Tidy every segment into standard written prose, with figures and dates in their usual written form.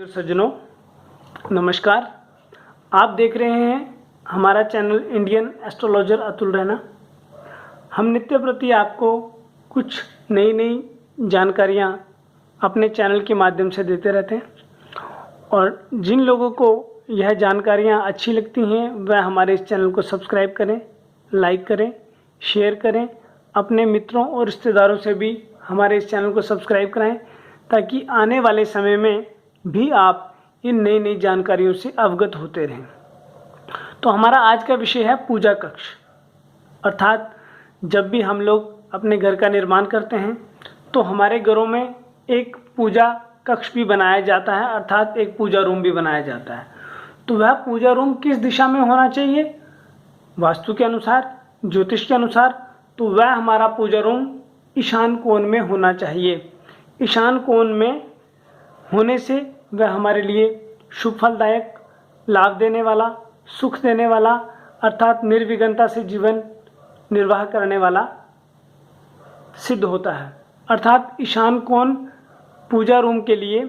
सज्जनों, नमस्कार। आप देख रहे हैं हमारा channel Indian astrologer Atul Raina. हम नित्य प्रति आपको कुछ नई जानकारियां अपने चैनल के माध्यम से देते रहते हैं और जिन लोगों को यह जानकारियां अच्छी लगती हैं वह हमारे इस चैनल को सब्सक्राइब करें, लाइक करें, शेयर करें, अपने मित्रों और रिश्तेदारों से भी हमारे इस चैनल को सब्सक्राइब कराएं ताकि आने वाले समय में भी आप इन नई जानकारियों से अवगत होते रहें। तो हमारा आज का विषय है पूजा कक्ष। अर्थात जब भी हम लोग अपने घर का निर्माण करते हैं तो हमारे घरों में एक पूजा कक्ष भी बनाया जाता है, अर्थात एक पूजा रूम भी बनाया जाता है। तो वह पूजा रूम किस दिशा में होना चाहिए? वास्तु के अनुसार, ज्योतिष के अनुसार, तो वह हमारा पूजा रूम ईशान कोण में होना चाहिए। ईशान कोण में होने से वह हमारे लिए शुभ फलदायक, लाभ देने वाला, सुख देने वाला, अर्थात निर्विघ्नता से जीवन निर्वाह करने वाला सिद्ध होता है। अर्थात ईशान कोण पूजा रूम के लिए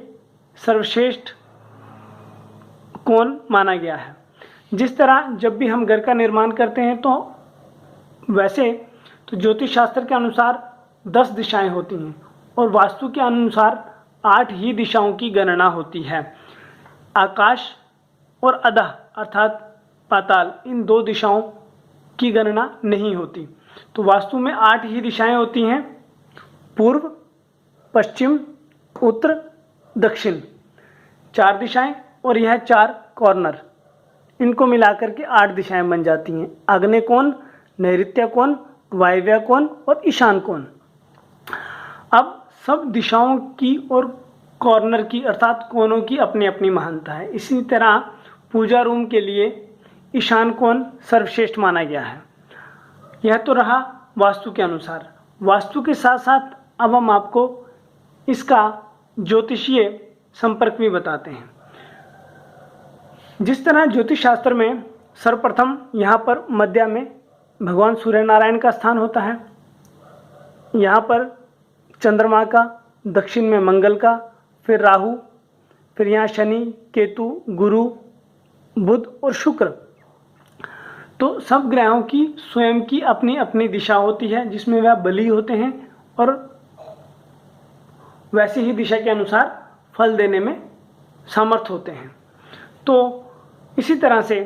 सर्वश्रेष्ठ कोण माना गया है। जिस तरह जब भी हम घर का निर्माण करते हैं तो वैसे तो ज्योतिष शास्त्र के अनुसार 10 दिशाएं होती हैं और वास्तु के अनुसार 8 ही दिशाओं की गणना होती है। आकाश और अधः अर्थात पाताल, इन 2 दिशाओं की गणना नहीं होती। तो वास्तु में 8 ही दिशाएं होती हैं, पूर्व, पश्चिम, उत्तर, दक्षिण, 4 दिशाएं और यह 4 कॉर्नर, इनको मिलाकर के 8 दिशाएं बन जाती हैं। आग्नेय कोण, नैऋत्य कोण, वायव्य कोण और ईशान कोण। अब सब दिशाओं की और कॉर्नर की अर्थात कोनों की अपनी अपनी महानता है। इसी तरह पूजा रूम के लिए ईशान कोण सर्वश्रेष्ठ माना गया है। यह तो रहा वास्तु के अनुसार। वास्तु के साथ साथ अब हम आपको इसका ज्योतिषीय संपर्क भी बताते हैं। जिस तरह ज्योतिष शास्त्र में सर्वप्रथम यहाँ पर मध्य में भगवान सूर्य नारायण का स्थान होता है, यहाँ पर चंद्रमा का, दक्षिण में मंगल का, फिर राहु, फिर यहाँ शनि, केतु, गुरु, बुध और शुक्र। तो सब ग्रहों की स्वयं की अपनी अपनी दिशा होती है जिसमें वह बली होते हैं और वैसी ही दिशा के अनुसार फल देने में समर्थ होते हैं। तो इसी तरह से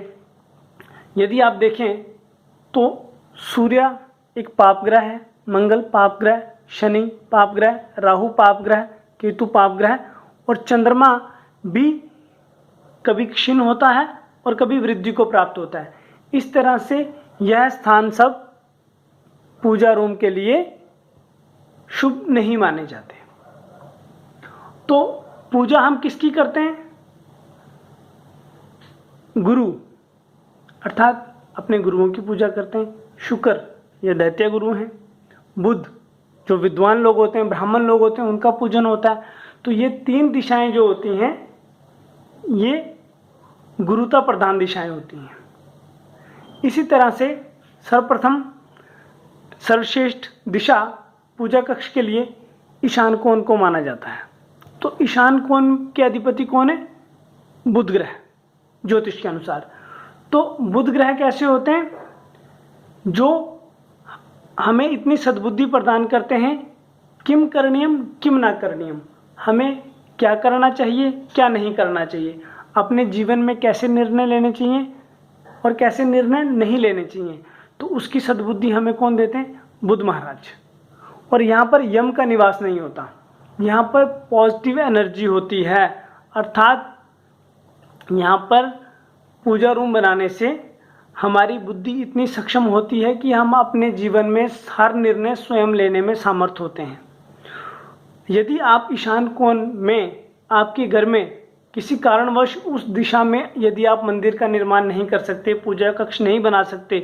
यदि आप देखें तो सूर्य एक पाप ग्रह है, मंगल पाप ग्रह, शनि पाप ग्रह, राहु पाप ग्रह, केतु पाप ग्रह और चंद्रमा भी कभी क्षीण होता है और कभी वृद्धि को प्राप्त होता है। इस तरह से यह स्थान सब पूजा रूम के लिए शुभ नहीं माने जाते। तो पूजा हम किसकी करते हैं? गुरु अर्थात अपने गुरुओं की पूजा करते हैं। शुक्र ये दैत्य गुरु हैं। बुध जो विद्वान लोग होते हैं, ब्राह्मण लोग होते हैं, उनका पूजन होता है। तो ये 3 दिशाएं जो होती हैं ये गुरुता प्रधान दिशाएं होती हैं। इसी तरह से सर्वप्रथम सर्वश्रेष्ठ दिशा पूजा कक्ष के लिए ईशान कोण को माना जाता है। तो ईशान कोण के अधिपति कौन है? बुध ग्रह ज्योतिष के अनुसार। तो बुध ग्रह कैसे होते हैं? जो हमें इतनी सद्बुद्धि प्रदान करते हैं, किम करणीयम किम ना करणीयम, हमें क्या करना चाहिए, क्या नहीं करना चाहिए, अपने जीवन में कैसे निर्णय लेने चाहिए और कैसे निर्णय नहीं लेने चाहिए। तो उसकी सद्बुद्धि हमें कौन देते हैं? बुध महाराज। और यहाँ पर यम का निवास नहीं होता, यहाँ पर पॉजिटिव एनर्जी होती है। अर्थात यहाँ पर पूजा रूम बनाने से हमारी बुद्धि इतनी सक्षम होती है कि हम अपने जीवन में हर निर्णय स्वयं लेने में समर्थ होते हैं। यदि आप ईशान कोण में आपके घर में किसी कारणवश उस दिशा में यदि आप मंदिर का निर्माण नहीं कर सकते, पूजा कक्ष नहीं बना सकते,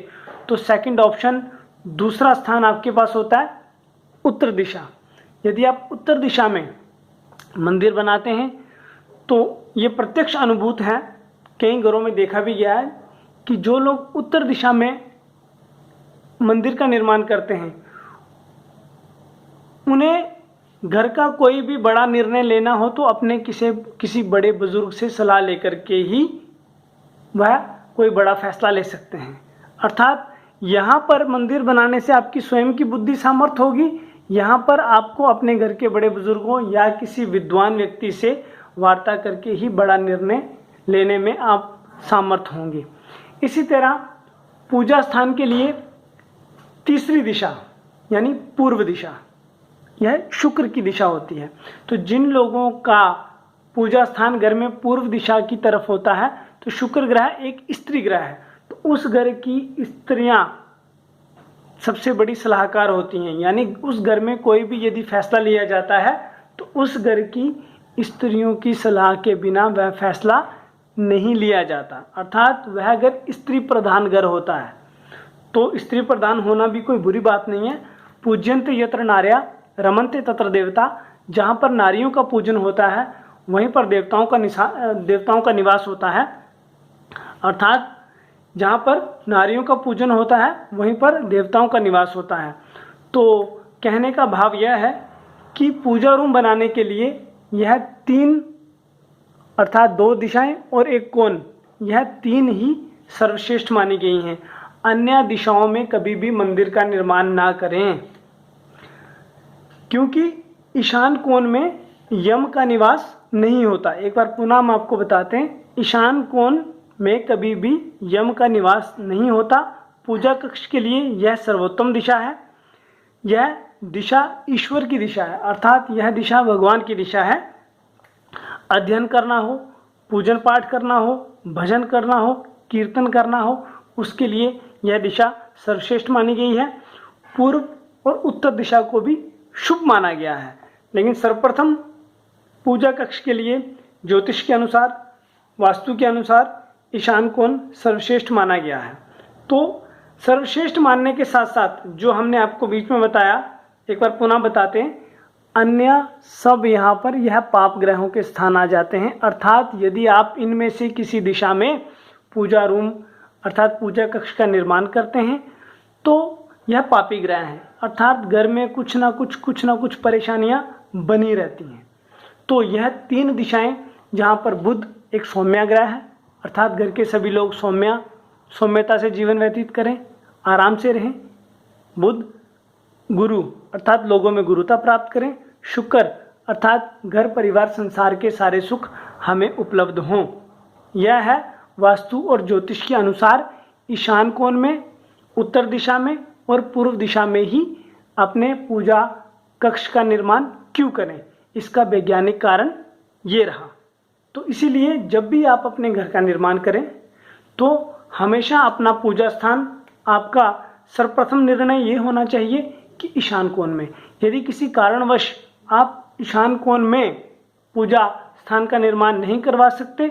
तो सेकंड ऑप्शन, दूसरा स्थान आपके पास होता है उत्तर दिशा। यदि आप उत्तर दिशा में मंदिर बनाते हैं तो ये प्रत्यक्ष अनुभूत है, कई घरों में देखा भी गया है कि जो लोग उत्तर दिशा में मंदिर का निर्माण करते हैं उन्हें घर का कोई भी बड़ा निर्णय लेना हो तो अपने किसी बड़े बुजुर्ग से सलाह लेकर के ही वह कोई बड़ा फैसला ले सकते हैं। अर्थात यहाँ पर मंदिर बनाने से आपकी स्वयं की बुद्धि सामर्थ्य होगी, यहाँ पर आपको अपने घर के बड़े बुजुर्गों या किसी विद्वान व्यक्ति से वार्ता करके ही बड़ा निर्णय लेने में आप सामर्थ्य होंगे। इसी तरह पूजा स्थान के लिए तीसरी दिशा यानी पूर्व दिशा, यह शुक्र की दिशा होती है। तो जिन लोगों का पूजा स्थान घर में पूर्व दिशा की तरफ होता है, तो शुक्र ग्रह एक स्त्री ग्रह है, तो उस घर की स्त्रियां सबसे बड़ी सलाहकार होती हैं। यानी उस घर में कोई भी यदि फैसला लिया जाता है तो उस घर की स्त्रियों की सलाह के बिना वह फैसला नहीं लिया जाता। अर्थात वह घर स्त्री प्रधान घर होता है। तो स्त्री प्रधान होना भी कोई बुरी बात नहीं है। पूज्यंत यत्र नार्या रमन्ते तत्र देवता, जहाँ पर नारियों का पूजन होता है वहीं पर देवताओं का निवास होता है। अर्थात जहाँ पर नारियों का पूजन होता है वहीं पर देवताओं का निवास होता है। तो कहने का भाव यह है कि पूजा रूम बनाने के लिए यह तीन अर्थात दो दिशाएं और एक कोण, यह तीन ही सर्वश्रेष्ठ मानी गई हैं। अन्य दिशाओं में कभी भी मंदिर का निर्माण ना करें, क्योंकि ईशान कोण में यम का निवास नहीं होता। एक बार पुनः हम आपको बताते हैं, ईशान कोण में कभी भी यम का निवास नहीं होता। पूजा कक्ष के लिए यह सर्वोत्तम दिशा है। यह दिशा ईश्वर की दिशा है, अर्थात यह दिशा भगवान की दिशा है। अध्ययन करना हो, पूजन पाठ करना हो, भजन करना हो, कीर्तन करना हो, उसके लिए यह दिशा सर्वश्रेष्ठ मानी गई है। पूर्व और उत्तर दिशा को भी शुभ माना गया है, लेकिन सर्वप्रथम पूजा कक्ष के लिए ज्योतिष के अनुसार, वास्तु के अनुसार ईशान कोण सर्वश्रेष्ठ माना गया है। तो सर्वश्रेष्ठ मानने के साथ साथ जो हमने आपको बीच में बताया, एक बार पुनः बताते हैं, अन्य सब यहाँ पर यह पाप ग्रहों के स्थान आ जाते हैं। अर्थात यदि आप इनमें से किसी दिशा में पूजा रूम अर्थात पूजा कक्ष का निर्माण करते हैं तो यह पापी ग्रह हैं। अर्थात घर में कुछ ना कुछ परेशानियां बनी रहती हैं। तो यह तीन दिशाएं जहाँ पर बुध एक सौम्य ग्रह है, अर्थात घर के सभी लोग सौम्यता से जीवन व्यतीत करें, आराम से रहें। बुध गुरु अर्थात लोगों में गुरुता प्राप्त करें। शुक्र अर्थात घर परिवार संसार के सारे सुख हमें उपलब्ध हों। यह है वास्तु और ज्योतिष के अनुसार ईशान कोण में, उत्तर दिशा में और पूर्व दिशा में ही अपने पूजा कक्ष का निर्माण क्यों करें, इसका वैज्ञानिक कारण ये रहा। तो इसीलिए जब भी आप अपने घर का निर्माण करें तो हमेशा अपना पूजा स्थान, आपका सर्वप्रथम निर्णय ये होना चाहिए कि ईशान कोण में। यदि किसी कारणवश आप ईशान कोण में पूजा स्थान का निर्माण नहीं करवा सकते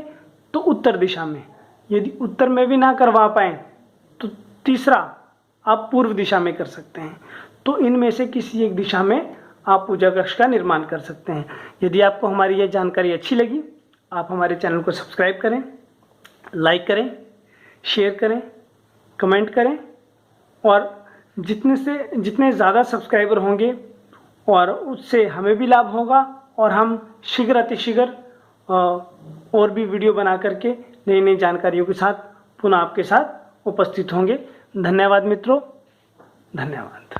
तो उत्तर दिशा में, यदि उत्तर में भी ना करवा पाए तो तीसरा आप पूर्व दिशा में कर सकते हैं। तो इनमें से किसी एक दिशा में आप पूजा कक्ष का निर्माण कर सकते हैं। यदि आपको हमारी यह जानकारी अच्छी लगी, आप हमारे चैनल को सब्सक्राइब करें, लाइक करें, शेयर करें, कमेंट करें, और जितने ज़्यादा सब्सक्राइबर होंगे और उससे हमें भी लाभ होगा और हम शीघ्र अतिशीघ्र और भी वीडियो बना करके नई नई जानकारियों के साथ पुनः आपके साथ उपस्थित होंगे। धन्यवाद मित्रों, धन्यवाद।